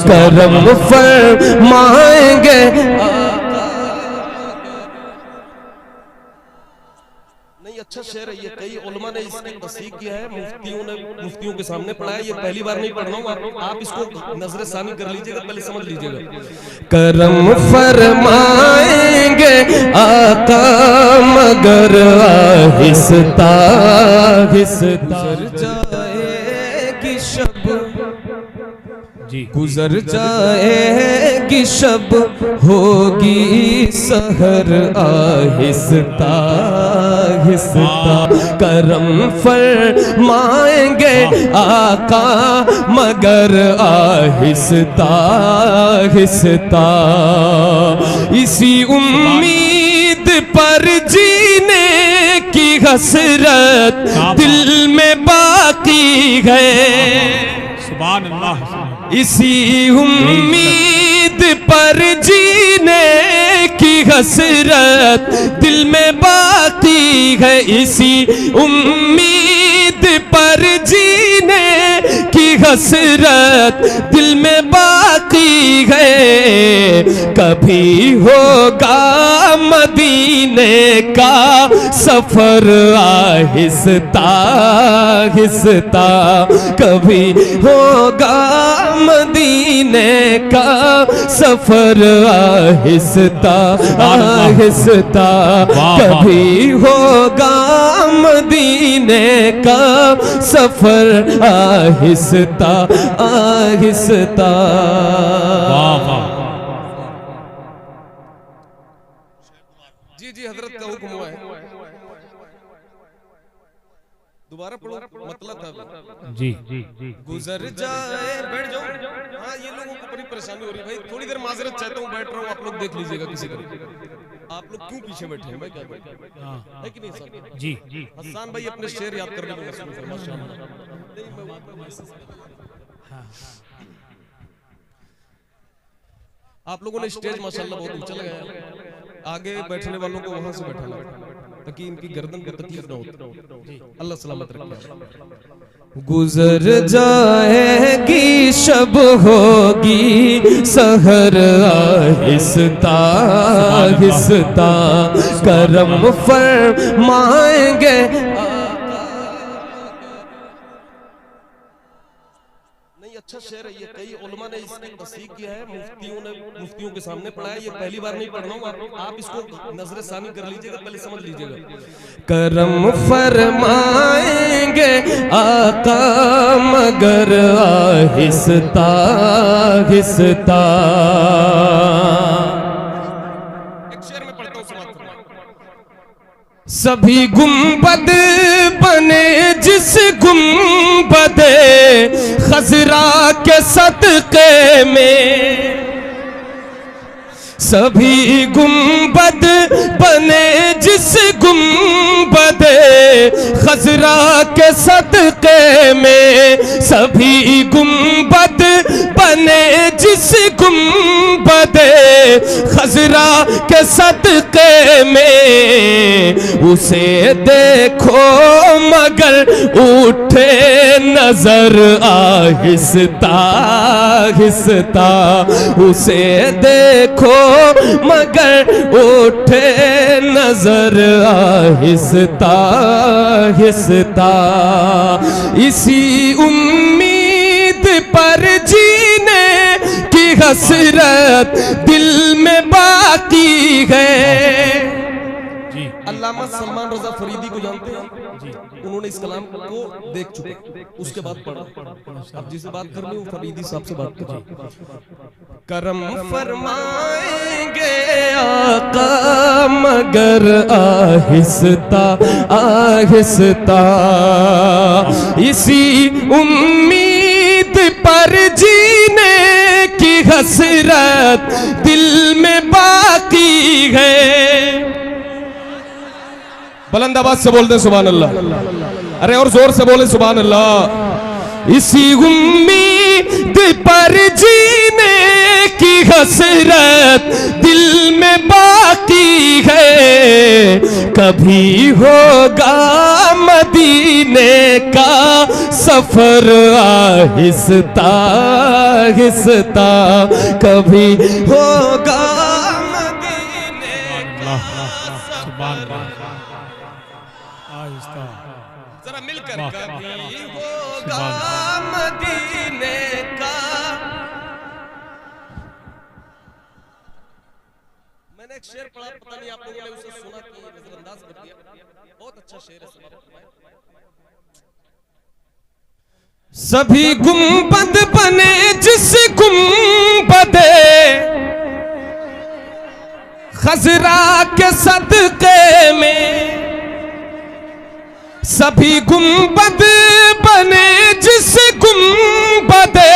करम फरमाएंगे। नहीं, अच्छा शेर है ये, कई उलमा ने इसकी तस्दीक किया है, मुफ्तियों के सामने पढ़ा है, ये पहली बार नहीं पढ़ रहा हूँ, आप इसको नजर सानी कर लीजिएगा, पहले समझ लीजिएगा। करम फरमाएंगे आका मगर आहिस्ता आहिस्ता जाएगी शब, गुजर जाएगी शब होगी सहर आहिस्ता आहिस्ता। करम फरमाएंगे आका मगर आहिस्ता आहिस्ता। इसी उम्मीद पर जीने की हसरत दिल में बाकी है। सुभान अल्लाह। इसी उम्मीद पर जीने की हसरत दिल में बाकी है। इसी उम्मीद पर जीने की हसरत दिल में बाकी है। कभी होगा मदीने का सफर आहिस्ता आहिस्ता। कभी होगा मदीने का सफर आहिस्ता आहिस्ता। कभी होगा मदीने का सफर आहिस्ता आहिस्ता। जी जी, हजरत का हुक्म हुआ है, दोबारा पढ़ो, मतलब था जी जी जी। गुजर जाए, बैठ जाओ। हाँ, ये लोगों को बड़ी परेशानी हो रही है भाई, थोड़ी देर माजरत चाहता हूँ, बैठ रहा हूँ, आप लोग देख लीजिएगा किसी का। आप लोग क्यों पीछे बैठे हैं भाई, क्या है कि नहीं साहब? जी जी। हसन भाई अपने शेर याद करने को माशाल्लाह। आप लोगों ने स्टेज माशाल्लाह बहुत ऊंचा लगाया, आगे बैठने वालों को वहां से बैठाना ताकि इनकी गर्दन को तकलीफ ना हो। अल्लाह सलामत रखे। गुजर जाएगी शब होगी सहर आहिस्ता आहिस्ता। करम फरमाएंगे। अच्छा शेर है ये, कई उलमा ने इसकी तस्दीक किया है, मुफ्तियों के सामने पढ़ा है, ये पहली बार नहीं पढ़ रहा हूँ, आप इसको नजर सानी कर लीजिएगा, पहले समझ लीजिएगा। करम फरमाएंगे आका मगर आहिस्ता आहिस्ता। एक शेर में पढ़ता हूँ, सभी गुंबद बने जिस गुंबदे खजरा के सदके में। सभी गुंबद बने जिस गुंबदे खजरा के सदके में। सभी गुंबद बने जिस गुंबदे खजरा के सदके में। उसे देखो मगर उठे नजर आहिस्ता आहिस्ता। उसे देखो मगर उठे नजर आहिस्ता आहिस्ता। इसी उम्मीद पर जीने की हसरत दिल में बाकी है। अल्लामा सलमान रजा फरीदी को जानते हैं जी? उन्होंने इस कलाम को देख चुके, उसके बाद पढ़ा। अब जिसे बात कर रहे हो फरीदी साहब से बात करो। करम फरमाएंगे आका मगर आहिस्ता आहिस्ता। इसी उम्मीद पर जीने की हसरत दिल में बाकी है। बुलंद आवाज से बोल दे सुभान अल्लाह। अरे और जोर से बोले सुभान अल्लाह। इसी उम्मीद पर जीने की हसरत दिल में बाकी है। कभी होगा मदीने का सफर आहिस्ता आहिस्ता कभी होगा मदीने का सफर। जरा मिलकर कभी होगा मदीने का। मैंने एक शेर पढ़ा, पता नहीं आप लोगों ने उसे सुना कि नजरअंदाज कर दिया। बहुत अच्छा शेर है। सभी गुंबद बने जिस गुंबदे खजरा के सदके में, सभी गुंबद बने जिस गुंबदे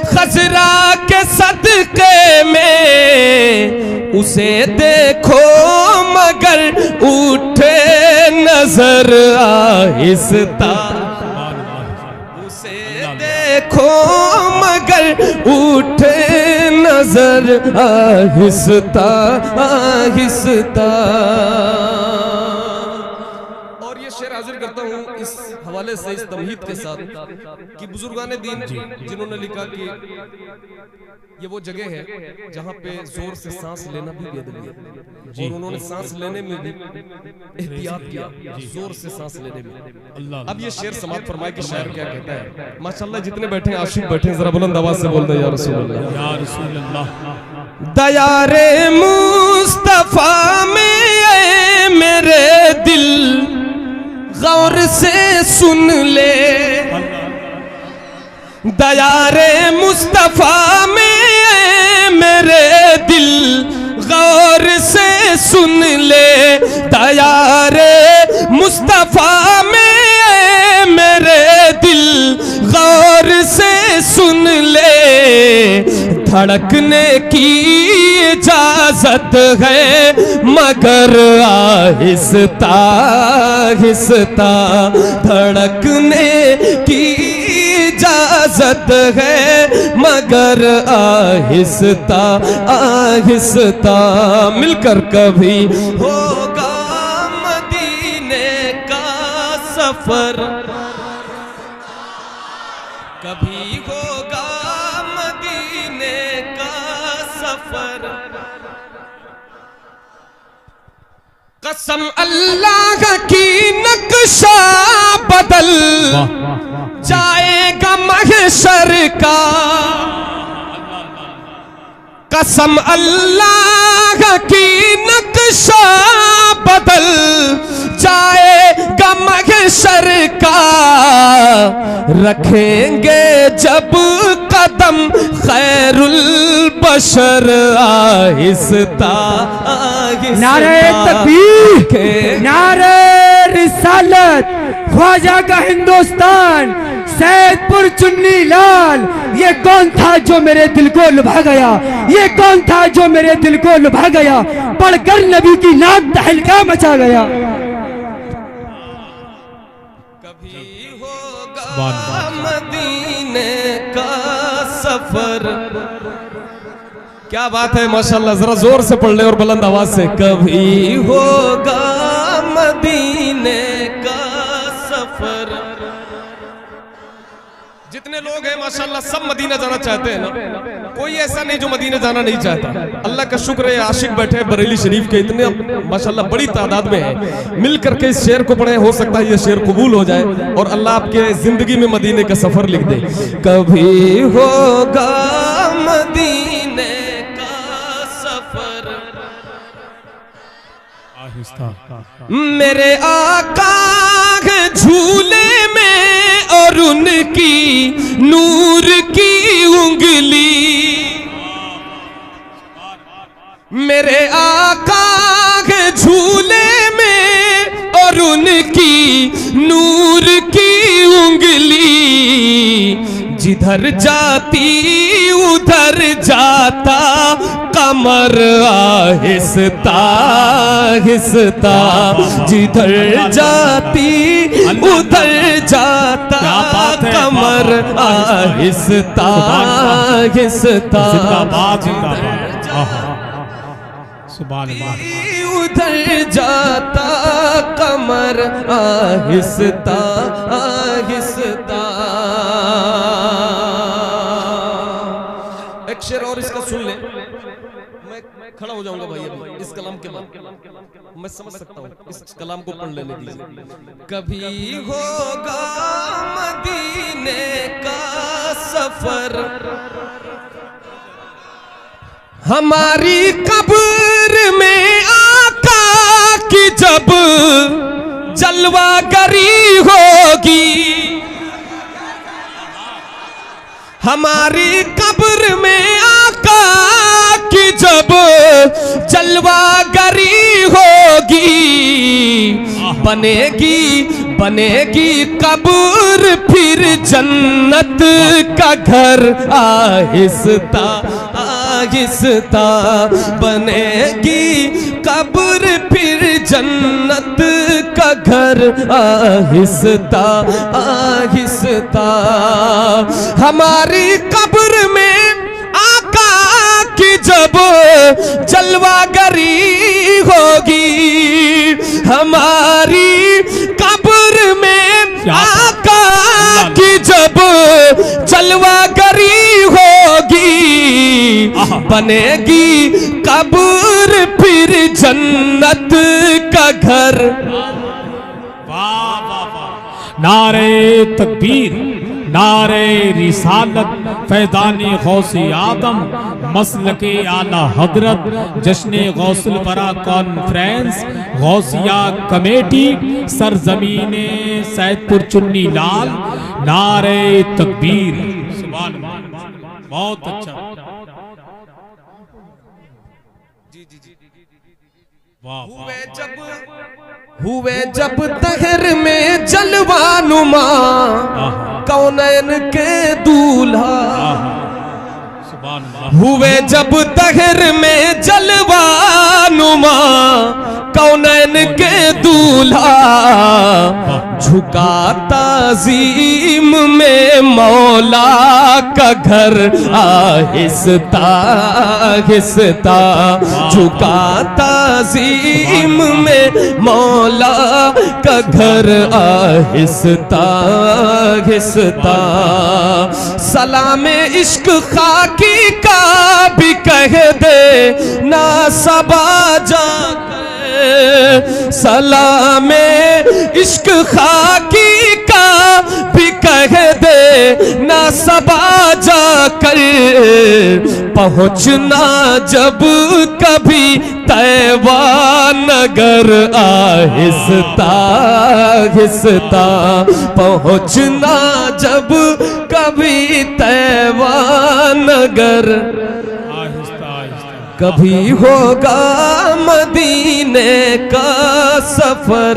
खजरा के सदके में, उसे देखो मगर उठे नजर आहिस्ता, उसे देखो मगर उठे नजर आहिस्ता आहिस्ता। शेर हाजिर करता हूँ इस हवाले से, इस तमहीद के साथ कि बुजुर्गान दीन जिन्होंने लिखा कि ये वो जगह है जहाँ पे जोर से सांस लेना भी बेदबी है, और उन्होंने सांस लेने में भी एहतियात किया, जोर से सांस लेने में। अब ये शेर समाप्त फरमाए कि शायर क्या कहता है। माशाल्लाह जितने बैठे हैं आशिक बैठे हैं, जरा बुलंद आवाज से बोल दे या रसूल अल्लाह, या रसूल अल्लाह। दयारे मुस्तफा में मेरे दिल गौर से सुन ले, दयारे मुस्तफा में मेरे दिल गौर से सुन ले, दयारे मुस्तफा में मेरे दिल गौर से सुन ले। धड़कने की इजाजत है मगर आहिस्ता आहिस्ता, धड़कने की इजाजत है मगर आहिस्ता आहिस्ता। मिलकर कभी होगा मदीने का सफर, कभी होगा मदीने का सफर। कसम अल्लाह की नक्शा बदल जाएगा महशर का, कसम अल्लाह की नक्शा बदल जाएगा महशर का। रखेंगे जब कदम खैरुल बशर आहिस्ता आहिस्ता। नारे तकबीर, नारे रिसालत, ख्वाजा का हिंदुस्तान, सैदपुर चुन्नी लाल। ये कौन था जो मेरे दिल को लुभा गया, ये कौन था जो मेरे दिल को लुभा गया, पढ़कर नबी की नात तहलका मचा गया। कभी होगा मदीने का सफर। क्या बात है माशाल्लाह, जरा जोर से पढ़ ले और बुलंद आवाज से। कभी होगा मदीने का सफर। जितने लोग हैं माशाल्लाह सब मदीना जाना चाहते हैं ना, कोई ऐसा नहीं जो मदीना जाना नहीं चाहता। अल्लाह का शुक्र है आशिक बैठे हैं बरेली शरीफ के, इतने माशाल्लाह बड़ी तादाद में है। मिल करके इस शेर को पढ़े, हो सकता है ये शेर कबूल हो जाए और अल्लाह आपके जिंदगी में मदीने का सफर लिख दे। कभी होगा मदीने का सफर, मेरे आका झूले में और उनकी नूर की उंगली, मेरे आका झूले में और उनकी नूर की उंगली। जिधर जाती उधर जाता कमर आहिस्ता आहिस्ता, जिधर जाती उधर जाता कमर आहिस्ता आहिस्ता। उधर जाता कमर आहिस्ता आहिस्ता। एक शेर और इसका सुन ले, मैं खड़ा हो जाऊंगा भाई अभी इस कलाम के बाद, मैं समझ सकता हूँ, इस कलाम को पढ़ लेने दीजिए। कभी होगा मदीने का सफर, हमारी कब्र में आका की जब जलवागरी होगी, हमारी कब्र में आका की जब जलवागरी होगी, बनेगी बनेगी कब्र फिर जन्नत का घर, आहिस्ता आहिस्ता बनेगी कब्र फिर जन्नत का घर, आहिस्ता आहिस्ता। हमारी कब्र में आका की जब जलवागरी होगी, हमारी कब्र में आका की जब जलवागरी होगी, बनेगी कब्र फिर जन्नत का घर। नारे तकबीर, नारे रिसालत, फैज़ाने गौसे आदम, मसलके आला हजरत, जश्ने गौसुल बरा कॉन्फ्रेंस, गौसिया कमेटी, सरजमीने सैदपुर चुन्नी लाल, नारे तकबीर। सुभान अल्लाह, बहुत अच्छा। हुए जब दहर में जलवानुमा, कौनैन के दूल्हा, हुए जब दहर में जलवानुमा, कौनैन के दूल्हा, झुका ताज़ीम में मौला का घर, आहिस्ता आहिस्ता झुका ताज़ीम में मौला का घर, आहिस्ता आहिस्ता। सलामे इश्क खाकी का भी कह दे ना सबा जाकर, सलामे इश्क खाकी का भी कह दे ना सबा जाकर, पहुँचना जब कभी तैवा नगर, आहिस्ता आहिस्ता पहुँचना जब कभी तैवा नगर, कभी होगा मदीने का सफर।